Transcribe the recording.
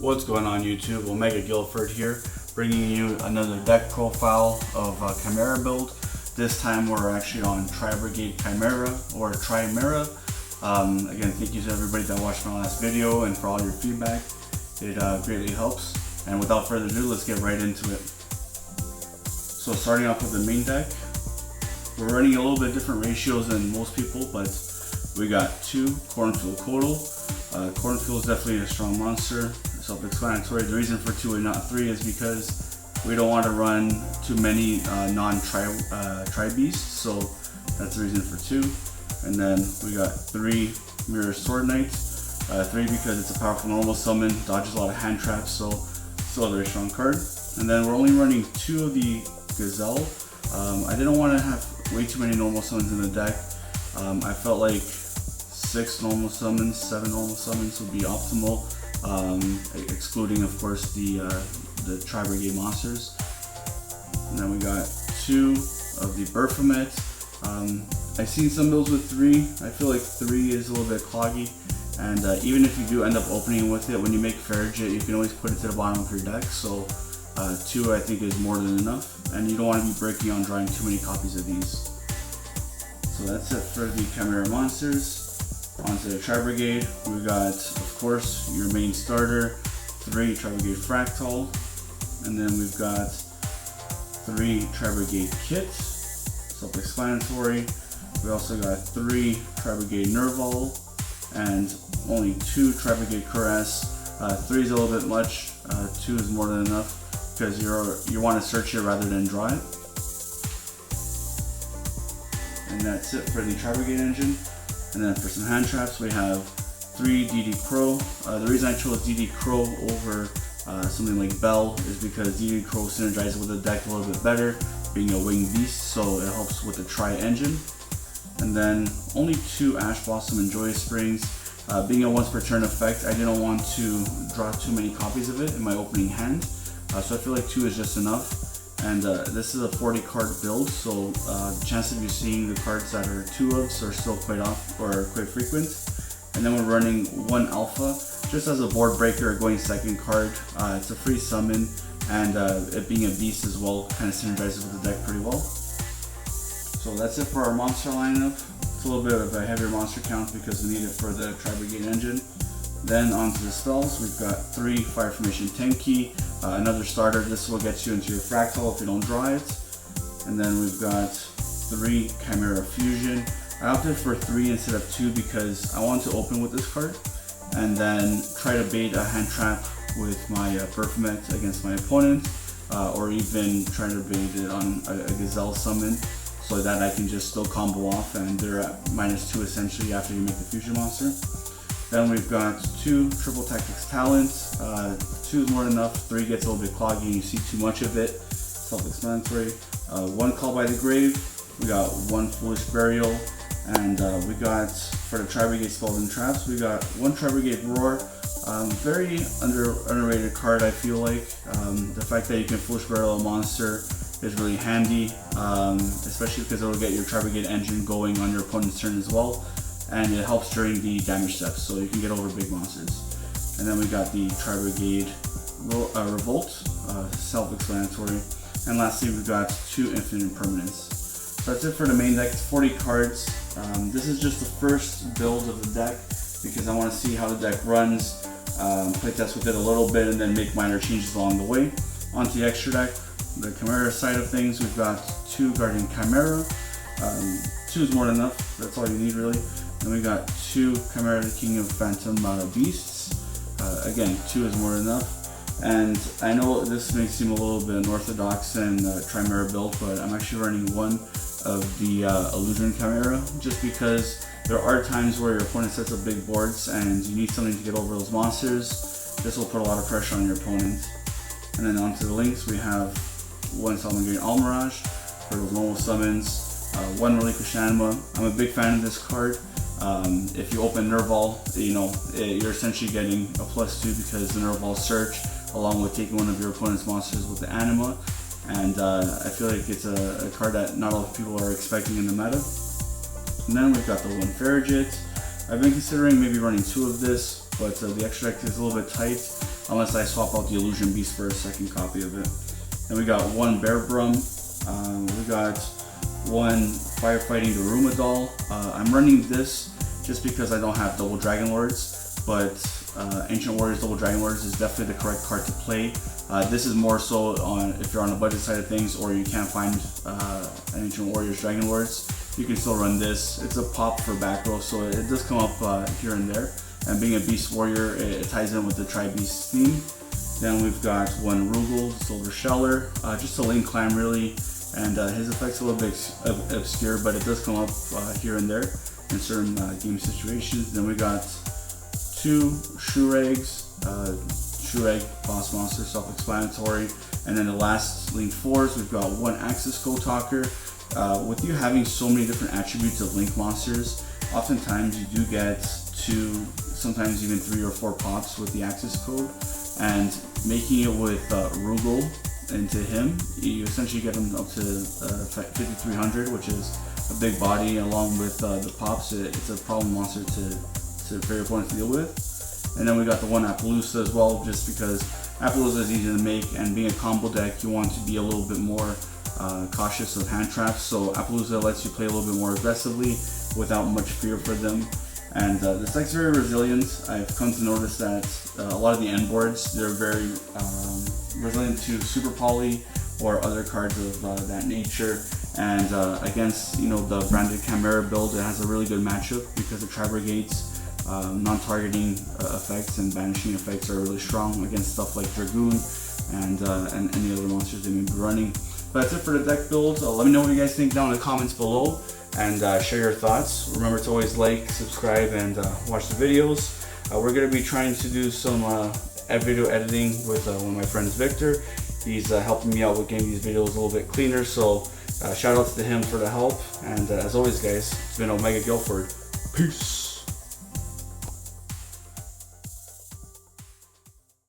What's going on YouTube? Omega Guilford here, bringing you another deck profile of Chimera build. This time we're actually on Tri-Brigade Chimera or Tri-Mera. Again, thank you to everybody that watched my last video and for all your feedback. It greatly helps. And without further ado, let's get right into it. So starting off with the main deck, we're running a little bit different ratios than most people, but we got 2 Cornfield Coatl. Cornfield is definitely a strong monster. Self-explanatory. The reason for 2 and not 3 is because we don't want to run too many non-tri beasts, so that's the reason for 2. And then we got 3 Mirror Sword Knight. 3 because it's a powerful normal summon, dodges a lot of hand traps, so still a very strong card. And then we're only running 2 of the Gazelle. I didn't want to have way too many normal summons in the deck. I felt like 6 normal summons, 7 normal summons would be optimal. Excluding of course the Tri-Brigade monsters. And then we got 2 of the Baphomet. I've seen some builds with 3. I feel like 3 is a little bit cloggy, and even if you do end up opening with it, when you make Farragut, you can always put it to the bottom of your deck, so 2 I think is more than enough, and you don't want to be breaking on drawing too many copies of these. So that's it for the Chimera monsters. Onto the Tri-Brigade, we got, of course, your main starter, 3 Tri-Brigade Fractal, and then we've got 3 Tri-Brigade Kit, self-explanatory. We also got 3 Tri-Brigade Nerval, and only 2 Tri-Brigade Caress. 3 is a little bit much, 2 is more than enough, because you want to search it rather than draw it. And that's it for the Tri-Brigade engine. And then for some hand traps, we have 3 DD Crow. The reason I chose DD Crow over something like Bell is because DD Crow synergizes with the deck a little bit better, being a winged beast, so it helps with the Tri engine. And then only 2 Ash Blossom and Joyous Springs. Being a once per turn effect, I didn't want to draw too many copies of it in my opening hand, so I feel like 2 is just enough. And this is a 40 card build, so the chance of you seeing the cards that are 2-ofs are still quite frequent. And then we're running 1 Alpha, just as a board breaker, going second card. It's a free summon, and it being a beast as well kind of synergizes with the deck pretty well. So that's it for our monster lineup. It's a little bit of a heavier monster count because we need it for the Tri-Brigade engine. Then onto the spells, we've got 3 Fire Formation Tenki, another starter. This will get you into your Fractal if you don't draw it. And then we've got 3 Chimera Fusion. I opted for 3 instead of 2 because I want to open with this card and then try to bait a hand trap with my Baphomet against my opponent, or even try to bait it on a Gazelle summon so that I can just still combo off and they're at -2 essentially after you make the fusion monster. Then we've got 2 Triple Tactics Talents. 2 is more than enough. 3 gets a little bit cloggy and you see too much of it. Self-explanatory. 1 Call by the Grave. We got 1 Foolish Burial. And we got, for the Tri-Brigade Spells and Traps, we got 1 Tri-Brigade Roar. Very underrated card, I feel like. The fact that you can Foolish Burial a monster is really handy, especially because it will get your Tri-Brigade engine going on your opponent's turn as well. And it helps during the damage steps, so you can get over big monsters. And then we got the Tri-Brigade Revolt, self-explanatory. And lastly, we've got 2 Infinite Impermanence. So that's it for the main deck. It's 40 cards. This is just the first build of the deck because I want to see how the deck runs, play test with it a little bit, and then make minor changes along the way. Onto the extra deck, the Chimera side of things, we've got 2 Guardian Chimera. 2 is more than enough. That's all you need really. Then we got 2 Chimera, the King of Phantom Beasts. Again, 2 is more than enough. And I know this may seem a little bit unorthodox and Tri-Mera build, but I'm actually running 1 of the Illusion Chimera just because there are times where your opponent sets up big boards and you need something to get over those monsters. This will put a lot of pressure on your opponent. And then onto the links, we have 1 Salmon Almirage for those normal summons. 1 Relinquished Anima. I'm a big fan of this card. If you open Nerval, you're essentially getting a +2 because the Nerval search, along with taking one of your opponent's monsters with the Anima. And I feel like it's a card that not a lot of people are expecting in the meta. And then we've got the 1 Farragut. I've been considering maybe running 2 of this, but the extra deck is a little bit tight unless I swap out the Illusion Beast for a second copy of it. Then we got 1 Bear Brum, we got 1 Firefighting Daruma Doll. I'm running this just because I don't have double Dragon Lords, but Ancient Warriors double Dragon Lords is definitely the correct card to play. This is more so on if you're on the budget side of things, or you can't find an Ancient Warriors Dragon Lords. You can still run this. It's a pop for back row, so it does come up here and there. And being a Beast Warrior, it ties in with the Tri-Beast theme. Then we've got 1 Rugal, Silver Sheller, just a lane climb really, and his effect's a little bit obscure, but it does come up here and there in certain game situations. Then we got 2 Shuregs, Shureg, Boss Monster, self-explanatory. And then the last Link 4s, we've got 1 Axis Code Talker. With you having so many different attributes of Link monsters, oftentimes you do get 2, sometimes even 3 or 4 pops with the Axis Code. And making it with Rugal into him, you essentially get him up to 5300, which is a big body. Along with the pops, it's a problem monster for your opponent to deal with. And then we got the 1 Appaloosa as well, just because Appaloosa is easy to make, and being a combo deck, you want to be a little bit more cautious of hand traps. So Appaloosa lets you play a little bit more aggressively without much fear for them. And this deck's very resilient. I've come to notice that a lot of the end boards, they're very resilient to Super Poly or other cards of that nature. And against the branded Chimera build, it has a really good matchup because the Tri-Brigade's non-targeting effects and banishing effects are really strong against stuff like Dragoon and any other monsters they may be running. But that's it for the deck build. Let me know what you guys think down in the comments below, and share your thoughts. Remember to always like, subscribe, and watch the videos. We're going to be trying to do some video editing with one of my friends, Victor. He's helping me out with getting these videos a little bit cleaner, so shout outs to him for the help. And as always guys, it's been Omega Guildford. Peace!